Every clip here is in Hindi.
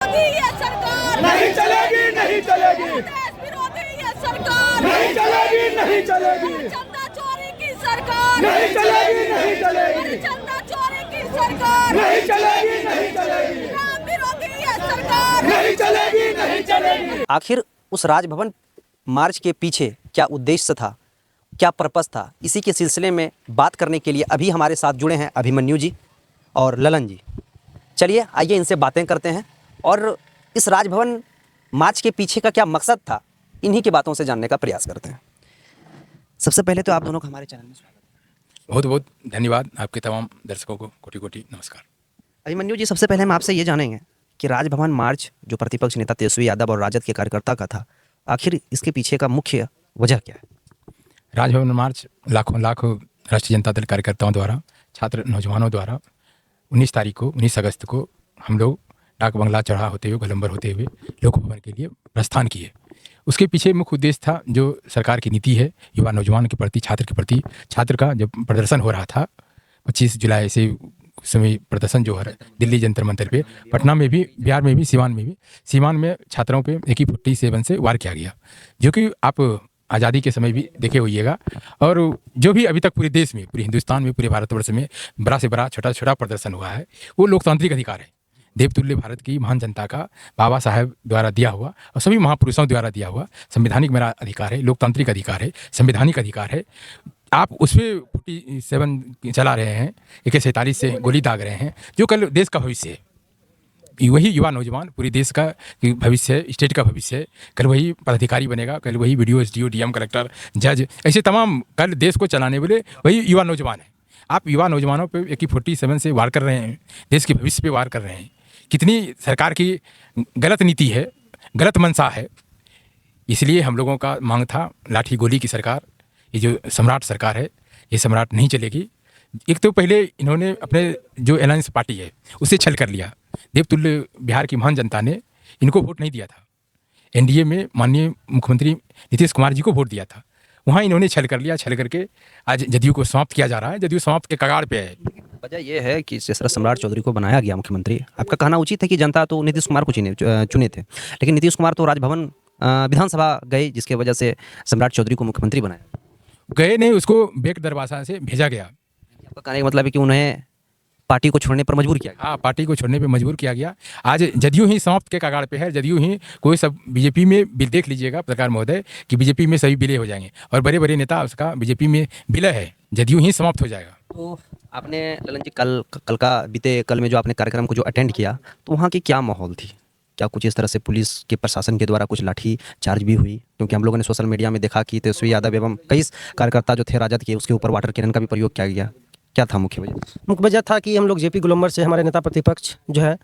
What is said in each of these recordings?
विरोधी ये सरकार नहीं चलेगी, नहीं चलेगी, देश विरोधी ये सरकार नहीं चलेगी, नहीं चलेगी, चंदा चोरी की सरकार नहीं चलेगी, नहीं चलेगी, चंदा चोरी की सरकार नहीं चलेगी, नहीं चलेगी, राम विरोधी ये सरकार नहीं चलेगी, नहीं चलेगी। आखिर उस राजभवन मार्च के पीछे क्या उद्देश्य था, क्या पर्पस था, इसी के सिलसिले में बात करने के लिए अभी हमारे साथ जुड़े हैं अभिमन्यु जी और ललन जी। चलिए आइए इनसे बातें करते हैं और इस राजभवन मार्च के पीछे का क्या मकसद था, इन्हीं की बातों से जानने का प्रयास करते हैं। सबसे पहले तो आप दोनों का हमारे चैनल में स्वागत है। बहुत बहुत धन्यवाद आपके तमाम दर्शकों को कोटि कोटि नमस्कार। अभिमन्यु जी, सबसे पहले हम आपसे ये जानेंगे कि राजभवन मार्च जो प्रतिपक्ष नेता तेजस्वी यादव और राजद के कार्यकर्ता का था, आखिर इसके पीछे का मुख्य वजह क्या है? राजभवन मार्च लाखों राष्ट्रीय जनता दल कार्यकर्ताओं द्वारा, छात्र नौजवानों द्वारा 19 अगस्त को हम लोग डाक बंगला चढ़ा होते हुए, गोलंबर होते हुए लोक भवन के लिए प्रस्थान किए। उसके पीछे मुख्य उद्देश्य था जो सरकार की नीति है युवा नौजवान के प्रति, छात्र के प्रति, छात्र का जब प्रदर्शन हो रहा था 25 जुलाई से उस समय प्रदर्शन जो है दिल्ली जंतर मंतर पे, पटना में भी, बिहार में भी, सीवान में छात्रों पे AK-47 से वार किया गया, जो कि आप आज़ादी के समय भी देखे होइएगा। और जो भी अभी तक पूरे देश में, पूरे हिंदुस्तान में, पूरे भारतवर्ष में बड़ा से बड़ा, छोटा छोटा प्रदर्शन हुआ है, वो लोकतांत्रिक अधिकार है, देवतुल्य भारत की महान जनता का बाबा साहेब द्वारा दिया हुआ और सभी महापुरुषों द्वारा दिया हुआ संवैधानिक मेरा अधिकार है, लोकतांत्रिक अधिकार है, संवैधानिक अधिकार है। आप उस पर 47 चला रहे हैं, AK-47 से गोली दाग रहे हैं, जो कल देश का भविष्य है, वही युवा नौजवान पूरे देश का भविष्य है, स्टेट का भविष्य है। कल वही पदाधिकारी बनेगा, कल वही BDO, SDO, DM, कलेक्टर, जज, ऐसे तमाम कल देश को चलाने वाले वही युवा नौजवान है। आप युवा नौजवानों पे AK-47 से वार कर रहे हैं, देश के भविष्य पे वार कर रहे हैं। कितनी सरकार की गलत नीति है, गलत मंशा है। इसलिए हम लोगों का मांग था लाठी गोली की सरकार, ये जो सम्राट सरकार है, ये सम्राट नहीं चलेगी। एक तो पहले इन्होंने अपने जो अलायंस पार्टी है उससे छल कर लिया। देवतुल्य बिहार की महान जनता ने इनको वोट नहीं दिया था, NDA में माननीय मुख्यमंत्री नीतीश कुमार जी को वोट दिया था, वहाँ इन्होंने छल कर लिया। छल करके आज जदयू को समाप्त किया जा रहा है, जदयू समाप्त के कगार पे है। वजह यह है कि जिस तरह सम्राट चौधरी को बनाया गया मुख्यमंत्री, आपका कहना उचित है कि जनता तो नीतीश कुमार को चुने थे, लेकिन नीतीश कुमार तो राजभवन विधानसभा गए, जिसके वजह से सम्राट चौधरी को मुख्यमंत्री बनाया गए नहीं, उसको बैक दरवाजा से भेजा गया। आपका कहने का मतलब है कि उन्हें पार्टी को छोड़ने पर मजबूर किया गया? हाँ, पार्टी को छोड़ने पे मजबूर किया गया। आज जदयू ही समाप्त के कगार पे है, जदयू ही कोई सब बीजेपी में भी देख लीजिएगा पत्रकार महोदय कि बीजेपी में सभी विलय हो जाएंगे और बड़े बड़े नेता उसका बीजेपी में विलय है, जदयू ही समाप्त हो जाएगा। तो आपने ललन जी कल में जो आपने कार्यक्रम को जो अटेंड किया, तो वहाँ की क्या माहौल थी? क्या कुछ इस तरह से पुलिस के प्रशासन के द्वारा कुछ लाठी चार्ज भी हुई? क्योंकि हम लोगों ने सोशल मीडिया में देखा कि तेजस्वी यादव एवं कई कार्यकर्ता जो थे राजद के, उसके ऊपर वाटर कैनन का भी प्रयोग किया गया। क्या था मुख्य वजह? मुख्य वजह था कि हम लोग JP गोलंबर से हमारे नेता प्रतिपक्ष जो है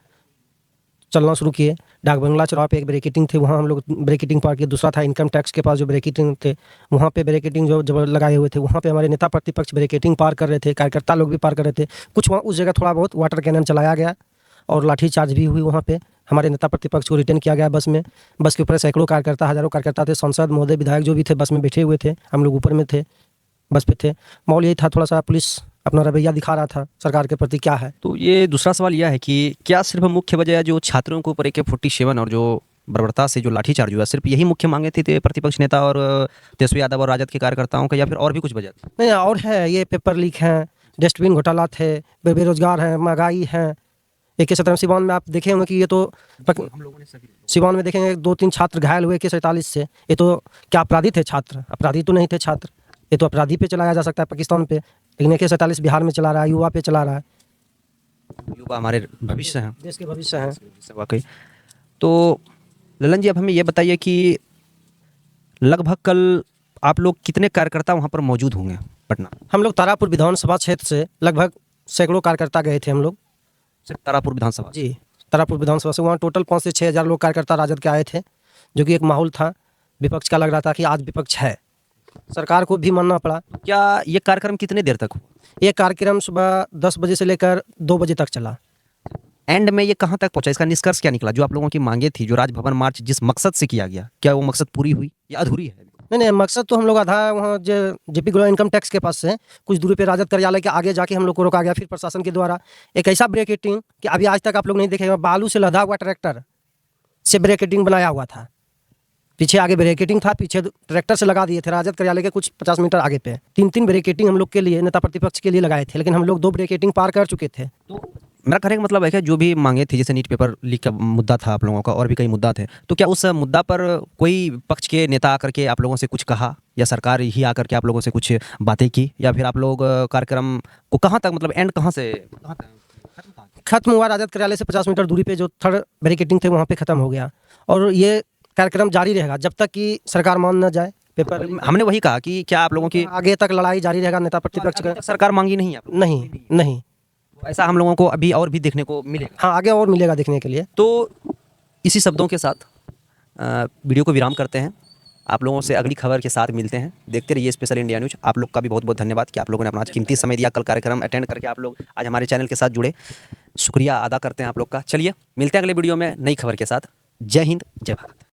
चलना शुरू किए। डाक बंगला चौराहे पे एक बैरिकेडिंग थे, वहाँ हम लोग बैरिकेडिंग पार किए। दूसरा था इनकम टैक्स के पास जो बैरिकेडिंग थे, वहाँ पे बैरिकेडिंग जो जब लगाए हुए थे, वहाँ पे हमारे नेता प्रतिपक्ष बैरिकेडिंग पार कर रहे थे, कार्यकर्ता लोग भी पार कर रहे थे। कुछ वहाँ उस जगह थोड़ा बहुत वाटर कैनन चलाया गया और लाठी चार्ज भी हुई। वहाँ पे हमारे नेता प्रतिपक्ष को रिटर्न किया गया बस में। बस के ऊपर सैकड़ों कार्यकर्ता, हज़ारों कार्यकर्ता थे, सांसद महोदय, विधायक जो भी थे बस में बैठे हुए थे, हम लोग ऊपर में थे, बस पे थे। माहौल यही था, थोड़ा सा पुलिस अपना रवैया दिखा रहा था सरकार के प्रति क्या है। तो ये दूसरा सवाल यह है कि क्या सिर्फ मुख्य वजह जो छात्रों के ऊपर AK-47 और जो बर्बरता से जो लाठीचार्ज हुआ, सिर्फ यही मुख्य मांगे थी प्रतिपक्ष नेता और तेजस्वी यादव और राजद के कार्यकर्ताओं का, या फिर और भी कुछ वजह थी? नहीं, और है, ये पेपर लीक हैं, डस्टबिन घोटाला थे, बेरोजगार हैं, महंगाई है। AK-47 सिवान में आप देखे होंगे कि ये तो हम लोगों ने सिवान में देखेंगे 2-3 छात्र घायल हुए AK-47 से। ये तो क्या अपराधी थे छात्र? अपराधी तो नहीं थे छात्र, ये तो अपराधी पे चलाया जा सकता है, पाकिस्तान पे, लेकिन AK-47 बिहार में चला रहा है, युवा पे चला रहा है। युवा हमारे भविष्य हैं, देश के भविष्य हैं। वाकई। तो ललन जी, अब हमें ये बताइए कि लगभग कल आप लोग कितने कार्यकर्ता वहाँ पर मौजूद होंगे पटना? हम लोग तारापुर विधानसभा क्षेत्र से लगभग सैकड़ों कार्यकर्ता गए थे हम लोग। सिर्फ तारापुर विधानसभा? जी, तारापुर विधानसभा से वहाँ टोटल 5 से 6 हज़ार लोग कार्यकर्ता राजद के आए थे, जो कि एक माहौल था विपक्ष का। लग रहा था कि आज विपक्ष है, सरकार को भी मानना पड़ा। क्या ये कार्यक्रम कितने देर तक हुआ? ये कार्यक्रम सुबह 10 बजे से लेकर 2 बजे तक चला। एंड में ये कहाँ तक पहुंचा? इसका निष्कर्ष क्या निकला? जो आप लोगों की मांगे थी, जो राजभवन मार्च जिस मकसद से किया गया, क्या वो मकसद पूरी हुई या अधूरी है? नहीं, मकसद तो हम लोग आधा वहाँ जो JP गोलंबर इनकम टैक्स के पास से कुछ दूरी पे राजद कार्यालय के आगे जाके हम लोग को रोका गया। फिर प्रशासन के द्वारा एक ऐसा बैरिकेडिंग कि अभी आज तक आप लोग नहीं देखेंगे, बालू से लदा हुआ ट्रैक्टर से बैरिकेडिंग बनाया हुआ था। पीछे आगे बैरिकेडिंग था, पीछे ट्रैक्टर से लगा दिए थे राजद कार्यालय के कुछ 50 मीटर आगे पे। 3-3 बैरिकेडिंग हम लोग के लिए, नेता प्रतिपक्ष के लिए लगाए थे, लेकिन हम लोग 2 बैरिकेडिंग पार कर चुके थे। तो मेरा कहने का मतलब है कि जो भी मांगे थे, जैसे नीट पेपर लीक का मुद्दा था आप लोगों का, और भी कई मुद्दा थे, तो क्या उस मुद्दा पर कोई पक्ष के नेता आकर के आप लोगों से कुछ कहा, या सरकार ही आकर के आप लोगों से कुछ बातें की, या फिर आप लोग कार्यक्रम को कहाँ तक, मतलब एंड कहाँ से कहाँ तक खत्म हुआ? राजद कार्यालय से 50 मीटर दूरी पे जो थर्ड बैरिकेडिंग थे वहाँ पे खत्म हो गया, और ये कार्यक्रम जारी रहेगा जब तक कि सरकार मान न जाए। पेपर हमने वही कहा कि क्या आप लोगों की आगे तक लड़ाई जारी रहेगा नेता प्रतिपक्ष का। सरकार मांगी नहीं आप लोगों नहीं नहीं, को? ऐसा हम लोगों को अभी और भी देखने को मिलेगा। हाँ आगे और मिलेगा देखने के लिए। तो इसी शब्दों के साथ वीडियो को विराम करते हैं। आप लोगों से अगली खबर के साथ मिलते हैं। देखते रहिए स्पेशल इंडिया न्यूज़। आप लोग का भी बहुत बहुत धन्यवाद कि आप लोगों ने अपना कीमती समय दिया, कल कार्यक्रम अटेंड करके आप लोग आज हमारे चैनल के साथ जुड़े। शुक्रिया अदा करते हैं आप लोग का। चलिए मिलते हैं अगले वीडियो में नई खबर के साथ। जय हिंद, जय भारत।